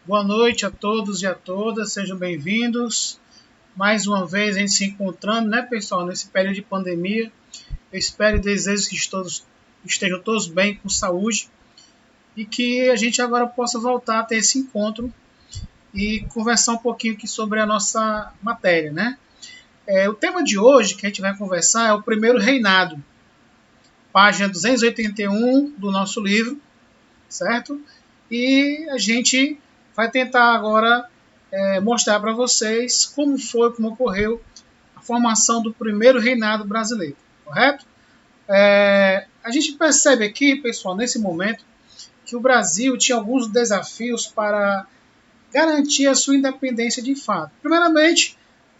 Boa noite a todos e a todas, sejam bem-vindos. Mais uma vez a gente se encontrando, né, pessoal, nesse período de pandemia. Eu espero e desejo que todos estejam todos bem, com saúde, e que a gente agora possa voltar a ter esse encontro e conversar um pouquinho aqui sobre a nossa matéria, né? O tema de hoje que a gente vai conversar é o primeiro reinado, página 281 do nosso livro, certo? E a gente vai tentar agora mostrar para vocês como ocorreu a formação do primeiro reinado brasileiro, correto? A gente percebe aqui, pessoal, nesse momento, que o Brasil tinha alguns desafios para garantir a sua independência de fato. Primeiramente,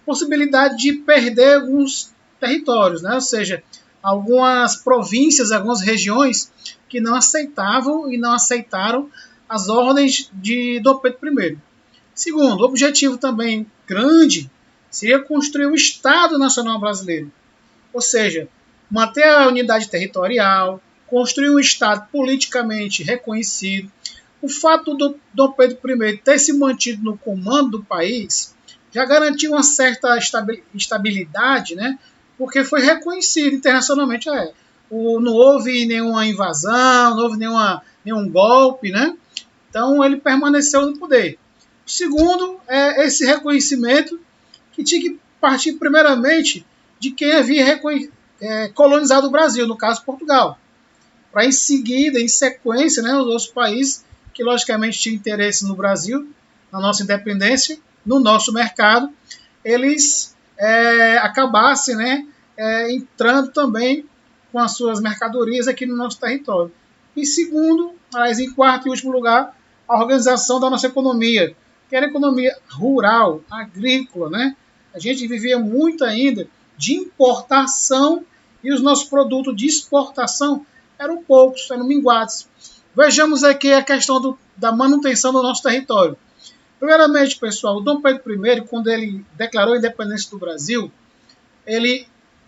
possibilidade de perder alguns territórios, né? Ou seja, algumas províncias, algumas regiões que não aceitavam e não aceitaram as ordens de Dom Pedro I. Segundo, o objetivo também grande seria construir o Estado Nacional Brasileiro, ou seja, manter a unidade territorial, construir um Estado politicamente reconhecido. O fato do Dom Pedro I ter se mantido no comando do país já garantiu uma certa estabilidade, né? Porque foi reconhecido internacionalmente. Não houve nenhuma invasão, não houve nenhum golpe, né? Então ele permaneceu no poder. O segundo é esse reconhecimento que tinha que partir primeiramente de quem havia colonizado o Brasil, no caso Portugal. Para em seguida, em sequência, né, os outros países que logicamente tinham interesse no Brasil, na nossa independência, no nosso mercado, eles acabassem, né, entrando também com as suas mercadorias aqui no nosso território. E segundo, mas em quarto e último lugar, a organização da nossa economia, que era a economia rural, agrícola, né? A gente vivia muito ainda de importação e os nossos produtos de exportação eram poucos, eram minguados. Vejamos aqui a questão da manutenção do nosso território. Primeiramente, pessoal, o Dom Pedro I, quando ele declarou a independência do Brasil, ele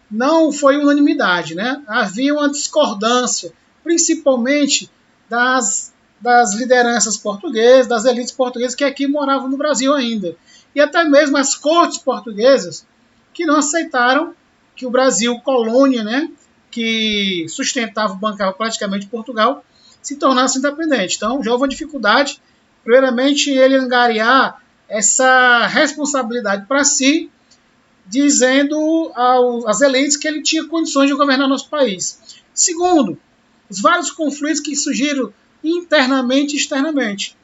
não foi unanimidade, né? Havia uma discordância, principalmente das lideranças portuguesas, das elites portuguesas que aqui moravam no Brasil ainda. E até mesmo as cortes portuguesas que não aceitaram que o Brasil, colônia, né, que sustentava, bancava praticamente Portugal, se tornasse independente. Então, já houve uma dificuldade, primeiramente, ele angariar essa responsabilidade para si, dizendo às elites que ele tinha condições de governar nosso país. Segundo, os vários conflitos que surgiram internamente e externamente.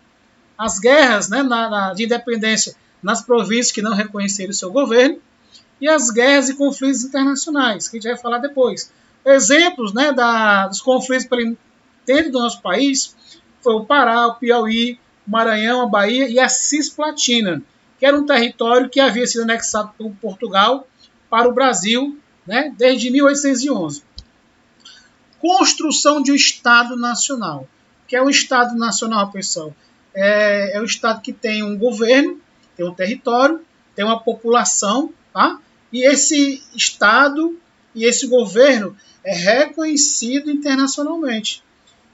As guerras, né, de independência nas províncias que não reconheceram o seu governo, e as guerras e conflitos internacionais, que a gente vai falar depois. Exemplos, né, dos conflitos dentro do nosso país foi o Pará, o Piauí, o Maranhão, a Bahia e a Cisplatina, que era um território que havia sido anexado por Portugal para o Brasil, né, desde 1811. Construção de um Estado Nacional. O que é um Estado Nacional, pessoal? É um Estado que tem um governo, tem um território, tem uma população, tá? E esse Estado e esse governo é reconhecido internacionalmente.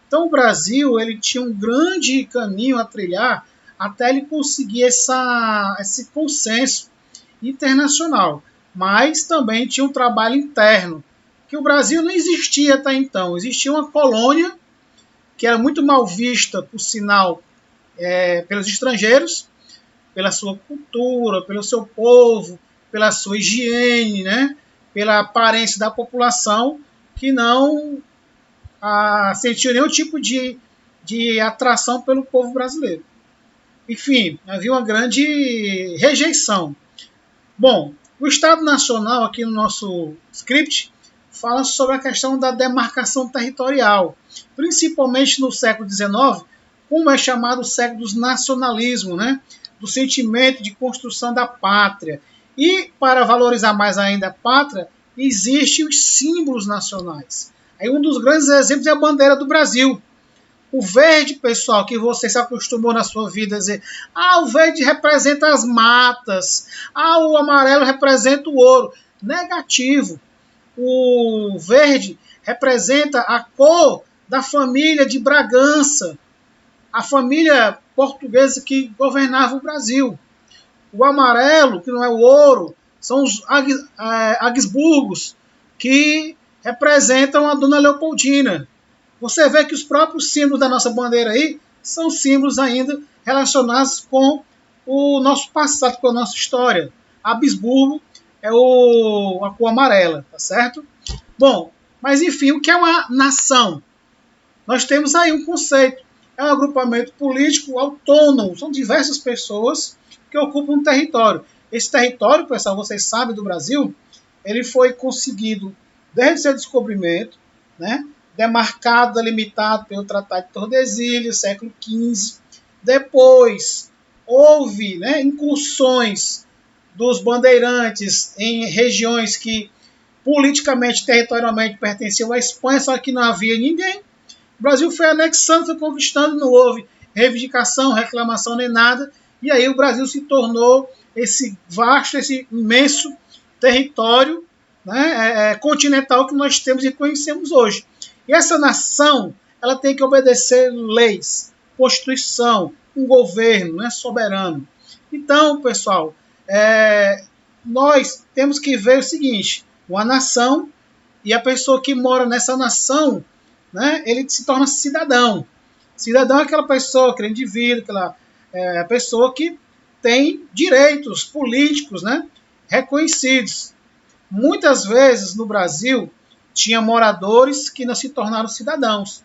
Então o Brasil ele tinha um grande caminho a trilhar até ele conseguir esse consenso internacional. Mas também tinha um trabalho interno, que o Brasil não existia até então. Existia uma colônia que era muito mal vista, por sinal, pelos estrangeiros, pela sua cultura, pelo seu povo, pela sua higiene, né? Pela aparência da população, que não sentiu nenhum tipo de atração pelo povo brasileiro. Enfim, havia uma grande rejeição. Bom, o Estado Nacional, aqui no nosso script, fala sobre a questão da demarcação territorial, principalmente no século XIX, como é chamado o século dos nacionalismos, né? Do sentimento de construção da pátria. E, para valorizar mais ainda a pátria, existem os símbolos nacionais. Aí um dos grandes exemplos é a bandeira do Brasil. O verde, pessoal, que você se acostumou na sua vida a dizer, o verde representa as matas, o amarelo representa o ouro. Negativo. O verde representa a cor da família de Bragança. a família portuguesa que governava o Brasil. O amarelo, que não é o ouro, são os Habsburgos, que representam a Dona Leopoldina. Você vê que os próprios símbolos da nossa bandeira aí são símbolos ainda relacionados com o nosso passado, com a nossa história. Habsburgo é a cor amarela, tá certo? Bom, mas enfim, o que é uma nação? Nós temos aí um conceito. É um agrupamento político autônomo. São diversas pessoas que ocupam um território. Esse território, pessoal, vocês sabem do Brasil, ele foi conseguido desde seu descobrimento, né? Demarcado, delimitado pelo Tratado de Tordesilhas, século XV. Depois, houve, né, incursões dos bandeirantes em regiões que politicamente, territorialmente pertenciam à Espanha, só que não havia ninguém. O Brasil foi anexando, foi conquistando, não houve reivindicação, reclamação nem nada. E aí o Brasil se tornou esse vasto, esse imenso território, né, continental que nós temos e conhecemos hoje. E essa nação, ela tem que obedecer leis, Constituição, um governo, né, soberano. Então, pessoal, nós temos que ver o seguinte: uma nação, e a pessoa que mora nessa nação, né, ele se torna cidadão. Cidadão é aquela pessoa, aquele indivíduo, aquela pessoa que tem direitos políticos, né, reconhecidos. Muitas vezes no Brasil tinha moradores que não se tornaram cidadãos.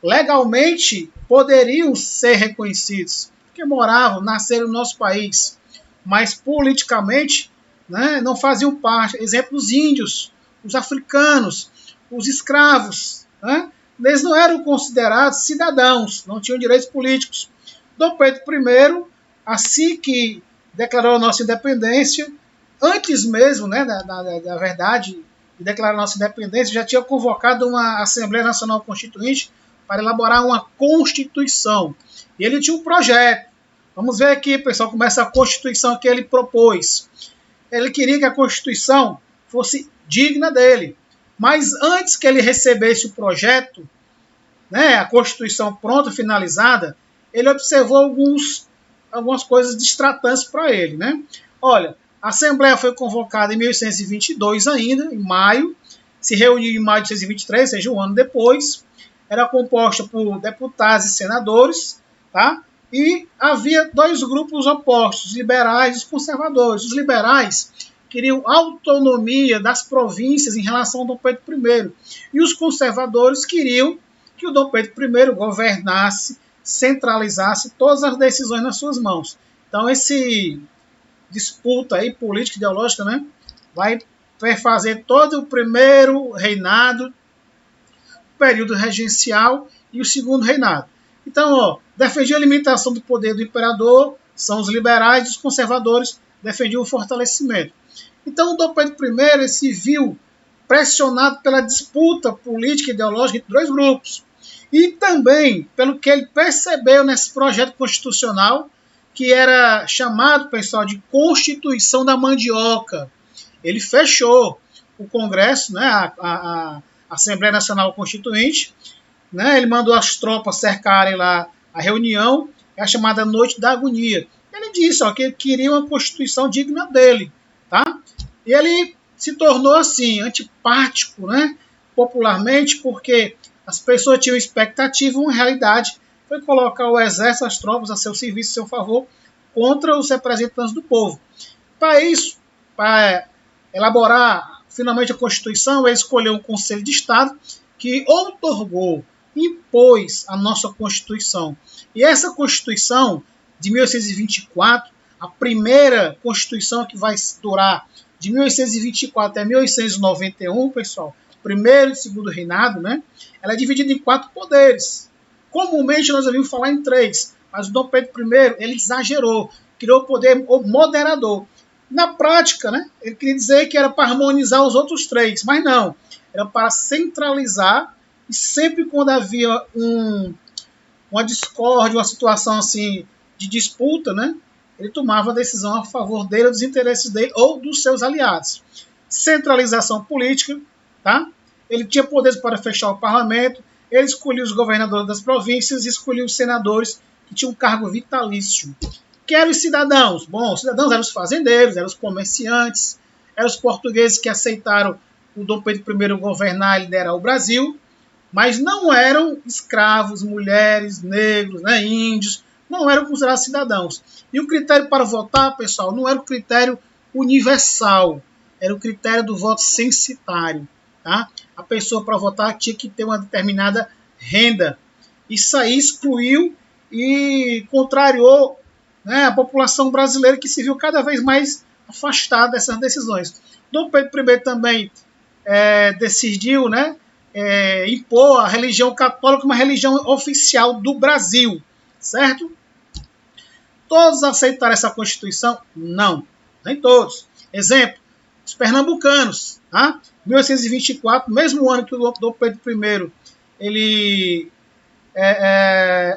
Legalmente poderiam ser reconhecidos, porque moravam, nasceram no nosso país, mas politicamente, né, não faziam parte. Exemplo, os índios, os africanos, os escravos, né, eles não eram considerados cidadãos, não tinham direitos políticos. Dom Pedro I, assim que declarou a nossa independência, antes mesmo, né, da verdade, de declarar a nossa independência, já tinha convocado uma Assembleia Nacional Constituinte para elaborar uma Constituição. E ele tinha um projeto. Vamos ver aqui, pessoal, como essa Constituição que ele propôs. Ele queria que a Constituição fosse digna dele. Mas antes que ele recebesse o projeto, né, a Constituição pronta, finalizada, ele observou algumas coisas distratantes para ele. Né? Olha, a Assembleia foi convocada em 1822 ainda, em maio, se reuniu em maio de 1823, ou seja, um ano depois. Era composta por deputados e senadores, tá? E havia dois grupos opostos, os liberais e os conservadores. Os liberais queriam autonomia das províncias em relação ao Dom Pedro I. E os conservadores queriam que o Dom Pedro I governasse, centralizasse todas as decisões nas suas mãos. Então, esse disputa aí política ideológica, né, vai fazer todo o primeiro reinado, período regencial e o segundo reinado. Então, defendia a limitação do poder do imperador, são os liberais, e os conservadores defendiam o fortalecimento. Então, o Dom Pedro I ele se viu pressionado pela disputa política e ideológica entre dois grupos. E também pelo que ele percebeu nesse projeto constitucional, que era chamado, pessoal, de Constituição da Mandioca. Ele fechou o Congresso, né, a Assembleia Nacional Constituinte, né, ele mandou as tropas cercarem lá a reunião, é a chamada Noite da Agonia. Ele disse que ele queria uma Constituição digna dele. Tá? E ele se tornou assim, antipático, né, popularmente, porque as pessoas tinham expectativa, uma realidade foi colocar o exército, as tropas a seu serviço, a seu favor, contra os representantes do povo. Para isso, para elaborar finalmente a Constituição, ele escolheu um Conselho de Estado que outorgou, impôs a nossa Constituição. E essa Constituição de 1824, a primeira Constituição que vai durar de 1824 até 1891, pessoal, primeiro e segundo reinado, né? Ela é dividida em 4 poderes. Comumente nós ouvimos falar em 3, mas o Dom Pedro I ele exagerou, criou o poder moderador. Na prática, né, ele queria dizer que era para harmonizar os outros 3, mas não. Era para centralizar, e sempre quando havia uma discórdia, uma situação assim de disputa, né, ele tomava a decisão a favor dele, dos interesses dele ou dos seus aliados. Centralização política, tá? Ele tinha poderes para fechar o parlamento, ele escolhia os governadores das províncias, escolhia os senadores que tinha um cargo vitalício. Que eram os cidadãos? Bom, os cidadãos eram os fazendeiros, eram os comerciantes, eram os portugueses que aceitaram o Dom Pedro I governar e liderar o Brasil, mas não eram escravos, mulheres, negros, né, índios, não eram considerados cidadãos. E o critério para votar, pessoal, não era o critério universal, era o critério do voto censitário. Tá? A pessoa para votar tinha que ter uma determinada renda. Isso aí excluiu e contrariou, né, a população brasileira, que se viu cada vez mais afastada dessas decisões. Dom Pedro I também decidiu, né, impor a religião católica como uma religião oficial do Brasil, certo? Todos aceitaram essa Constituição? Não, nem todos. Exemplo, os pernambucanos, tá? 1824, mesmo ano que o Dom Pedro I ele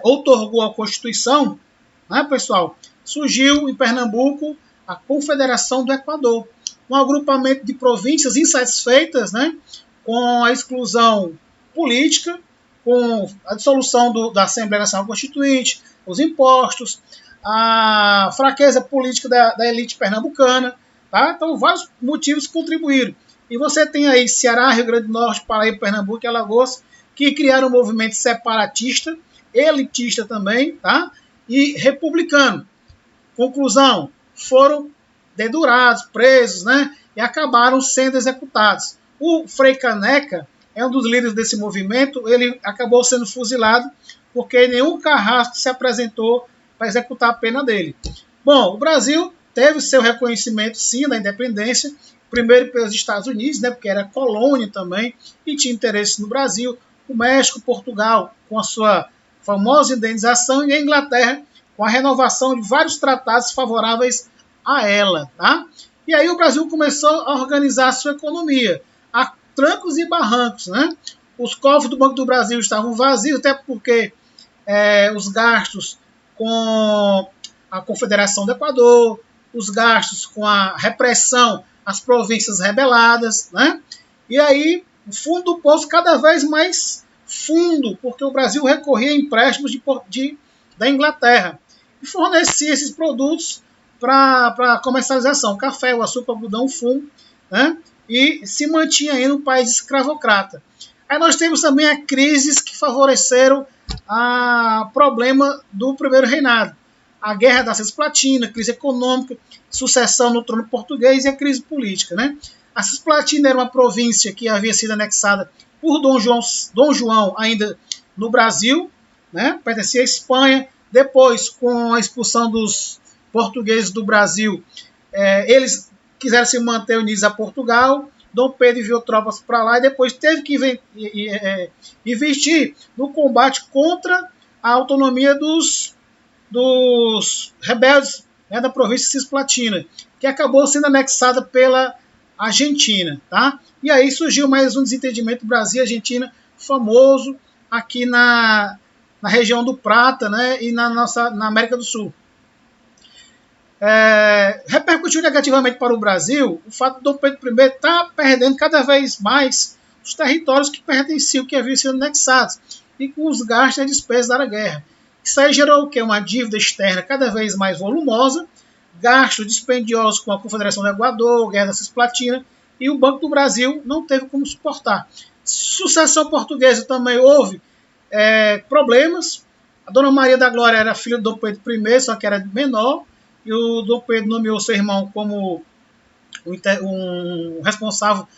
outorgou a Constituição, né, pessoal? Surgiu em Pernambuco a Confederação do Equador, um agrupamento de províncias insatisfeitas, né, com a exclusão política, com a dissolução da Assembleia Nacional Constituinte, os impostos, a fraqueza política da elite pernambucana. Tá? Então, vários motivos contribuíram. E você tem aí Ceará, Rio Grande do Norte, Paraíba, Pernambuco e Alagoas, que criaram um movimento separatista, elitista também, tá? E republicano. Conclusão, foram dedurados, presos, né? E acabaram sendo executados. O Frei Caneca é um dos líderes desse movimento, ele acabou sendo fuzilado porque nenhum carrasco se apresentou para executar a pena dele. Bom, o Brasil teve seu reconhecimento, sim, da independência, primeiro pelos Estados Unidos, né, porque era colônia também e tinha interesse no Brasil, o México, Portugal, com a sua famosa indenização, e a Inglaterra, com a renovação de vários tratados favoráveis a ela. Tá? E aí o Brasil começou a organizar a sua economia, a trancos e barrancos. Né? Os cofres do Banco do Brasil estavam vazios, até porque os gastos com a Confederação do Equador, os gastos com a repressão às províncias rebeladas, né? E aí o fundo do poço cada vez mais fundo, porque o Brasil recorria a empréstimos da Inglaterra e fornecia esses produtos para comercialização, café, o açúcar, o algodão, o fumo, né? E se mantinha aí no país escravocrata. Aí nós temos também a crises que favoreceram o problema do primeiro reinado. A Guerra da Cisplatina, crise econômica, sucessão no trono português e a crise política. Né? A Cisplatina era uma província que havia sido anexada por Dom João ainda no Brasil, né? Pertencia à Espanha. Depois, com a expulsão dos portugueses do Brasil, eles quiseram se manter unidos a Portugal. Dom Pedro enviou tropas para lá e depois teve que investir no combate contra a autonomia dos rebeldes, né, da província Cisplatina, que acabou sendo anexada pela Argentina. Tá? E aí surgiu mais um desentendimento Brasil e Argentina famoso aqui na região do Prata, né, e na América do Sul. Repercutiu negativamente para o Brasil o fato de Dom Pedro I estar perdendo cada vez mais os territórios que pertenciam, que haviam sido anexados, e com os gastos e despesas da guerra. Isso aí gerou o quê? Uma dívida externa cada vez mais volumosa, gastos dispendiosos com a Confederação do Equador, Guerra da Cisplatina, e o Banco do Brasil não teve como suportar. Sucessão portuguesa também houve problemas. A Dona Maria da Glória era filha do Dom Pedro I, só que era menor, e o Dom Pedro nomeou seu irmão como um responsável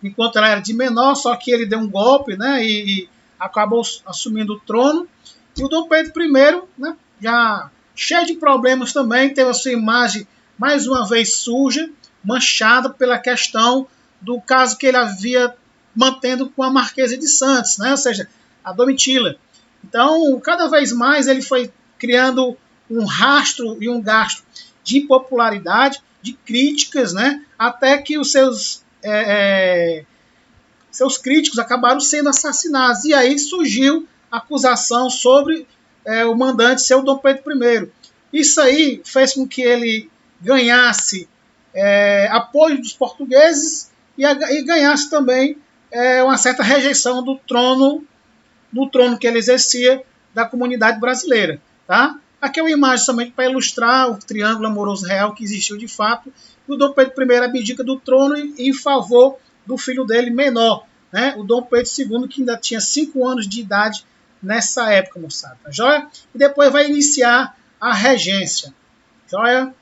enquanto ela era de menor, só que ele deu um golpe, né, e acabou assumindo o trono. E o Dom Pedro I, né, já cheio de problemas também, teve a sua imagem mais uma vez suja, manchada pela questão do caso que ele havia mantendo com a Marquesa de Santos, né, ou seja, a Domitila. Então, cada vez mais ele foi criando um rastro e um gasto de impopularidade, de críticas, né, até que os seus críticos acabaram sendo assassinados. E aí surgiu a acusação sobre o mandante ser o Dom Pedro I. Isso aí fez com que ele ganhasse apoio dos portugueses e ganhasse também uma certa rejeição do trono que ele exercia da comunidade brasileira. tá? Aqui é uma imagem somente para ilustrar o triângulo amoroso real que existiu de fato. O Dom Pedro I abdica do trono em favor do filho dele menor, né? O Dom Pedro II, que ainda tinha 5 anos de idade nessa época, moçada, tá joia? E depois vai iniciar a regência, joia?